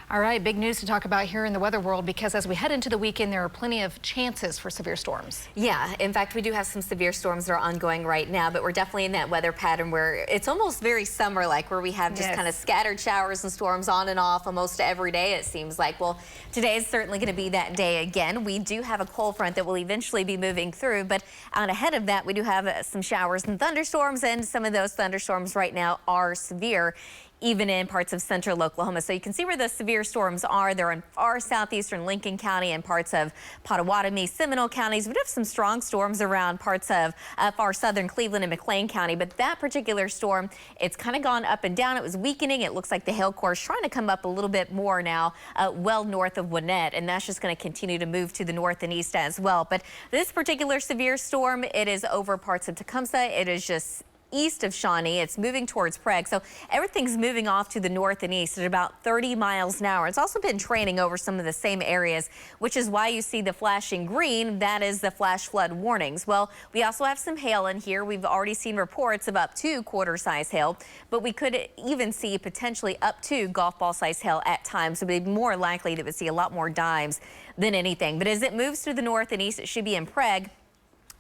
All right, big news to talk about here in the weather world, because as we head into the weekend, there are plenty of chances for severe storms. Yeah, in fact, we do have some severe storms that are ongoing right now, but we're definitely in that weather pattern where it's almost very summer-like, where we have just kind of scattered showers and storms on and off almost every day, it seems like. Well, today is certainly going to be that day again. We do have a cold front that will eventually be moving through, but out ahead of that, we do have some showers and thunderstorms, and some of those thunderstorms right now are severe, even in parts of central Oklahoma. So you can see where the severe storms are. They're in far southeastern Lincoln County and parts of Pottawatomie, Seminole counties. We do have some strong storms around parts of far southern Cleveland and McLean County, but that particular storm, it's kind of gone up and down. It was weakening. It looks like the hail core is trying to come up a little bit more now, well north of Gwinnett, and that's just going to continue to move to the north and east as well. But this particular severe storm, it is over parts of Tecumseh. It is just east of Shawnee. It's moving towards Prague. So everything's moving off to the north and east at about 30 miles an hour. It's also been training over some of the same areas, which is why you see the flashing green. That is the flash flood warnings. Well, we also have some hail in here. We've already seen reports of up to quarter-size hail, but we could even see potentially up to golf ball size hail at times. So it would be more likely that we'd see a lot more dimes than anything. But as it moves to the north and east, it should be in Prague.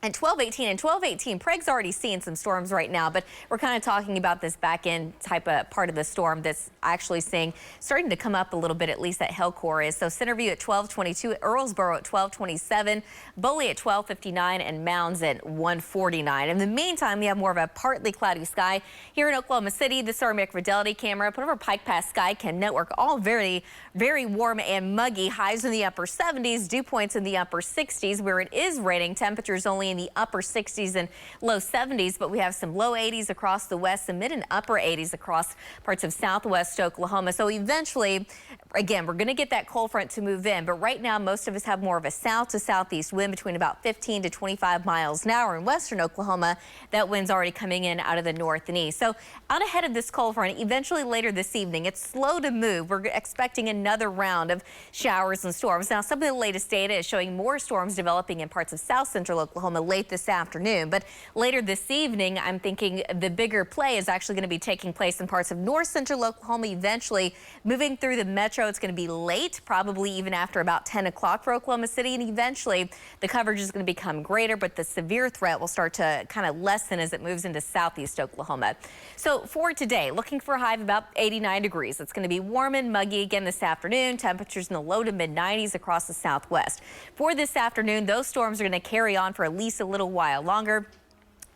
And 1218, Prague's already seeing some storms right now, but we're kind of talking about this back end type of part of the storm that's actually starting to come up a little bit, at least that hail core is. So Centerview at 1222, Earlsboro at 1227, Boley at 1259, and Mounds at 149. In the meantime, we have more of a partly cloudy sky here in Oklahoma City. The Starmic Fidelity camera put over Pike Pass Skycam network, all very, very warm and muggy. Highs in the upper 70s, dew points in the upper 60s. Where it is raining, temperatures only in the upper 60s and low 70s, but we have some low 80s across the west, some mid and upper 80s across parts of southwest Oklahoma. So eventually, again, we're going to get that cold front to move in, but right now most of us have more of a south to southeast wind between about 15 to 25 miles an hour in western Oklahoma. That wind's already coming in out of the north and east. So out ahead of this cold front, eventually later this evening, it's slow to move. We're expecting another round of showers and storms. Now, some of the latest data is showing more storms developing in parts of south central Oklahoma late this afternoon, but later this evening, I'm thinking the bigger play is actually going to be taking place in parts of north central Oklahoma, eventually moving through the metro. It's going to be late, probably even after about 10 o'clock for Oklahoma City, and eventually the coverage is going to become greater, but the severe threat will start to kind of lessen as it moves into southeast Oklahoma. So for today, looking for a high of about 89 degrees. It's going to be warm and muggy again this afternoon. Temperatures in the low to mid 90s across the southwest. For this afternoon, those storms are going to carry on for at least a little while longer,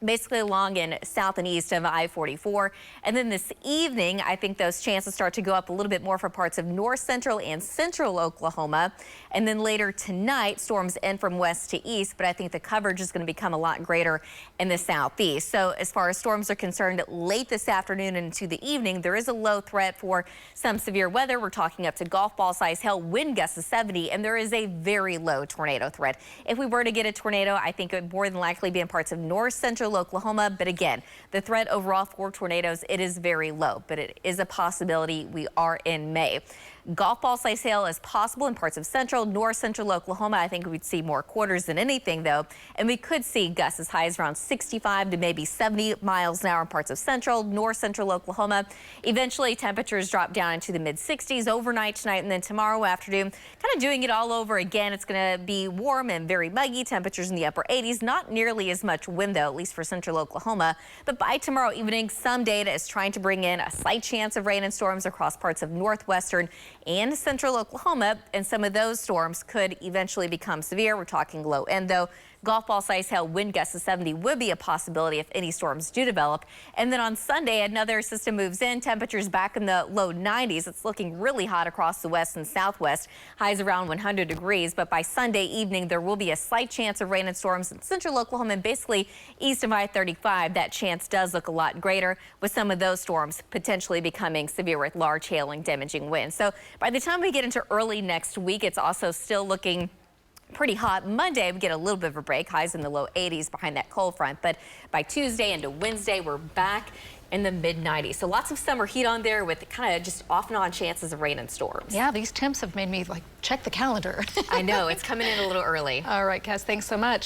basically along in south and east of I-44. And then this evening, I think those chances start to go up a little bit more for parts of north central and central Oklahoma. And then later tonight, storms end from west to east, but I think the coverage is going to become a lot greater in the southeast. So as far as storms are concerned, late this afternoon and into the evening, there is a low threat for some severe weather. We're talking up to golf ball size hail, wind gusts of 70, and there is a very low tornado threat. If we were to get a tornado, I think it would more than likely be in parts of north central Oklahoma. But again, the threat overall for tornadoes, it is very low, but it is a possibility. We are in May. Golf ball size hail is possible in parts of central, north central Oklahoma. I think we'd see more quarters than anything, though, and we could see gusts as high as around 65 to maybe 70 miles an hour in parts of central, north central Oklahoma. Eventually, temperatures drop down into the mid 60s overnight tonight, and then tomorrow afternoon, kind of doing it all over again. It's going to be warm and very muggy. Temperatures in the upper 80s. Not nearly as much wind, though, at least for central Oklahoma. But by tomorrow evening, some data is trying to bring in a slight chance of rain and storms across parts of northwestern and central Oklahoma, and some of those storms could eventually become severe. We're talking low end, though. Golf ball size hail, wind gusts of 70 would be a possibility if any storms do develop. And then on Sunday, another system moves in. Temperatures back in the low 90s. It's looking really hot across the west and southwest. Highs around 100 degrees. But by Sunday evening, there will be a slight chance of rain and storms in central Oklahoma and basically east of I-35. That chance does look a lot greater, with some of those storms potentially becoming severe with large hail and damaging winds. So by the time we get into early next week, it's also still looking pretty hot. Monday, we get a little bit of a break, highs in the low 80s behind that cold front. But by Tuesday into Wednesday, we're back in the mid 90s. So lots of summer heat on there with kind of just off and on chances of rain and storms. Yeah, these temps have made me check the calendar. I know, it's coming in a little early. All right, Cass, thanks so much.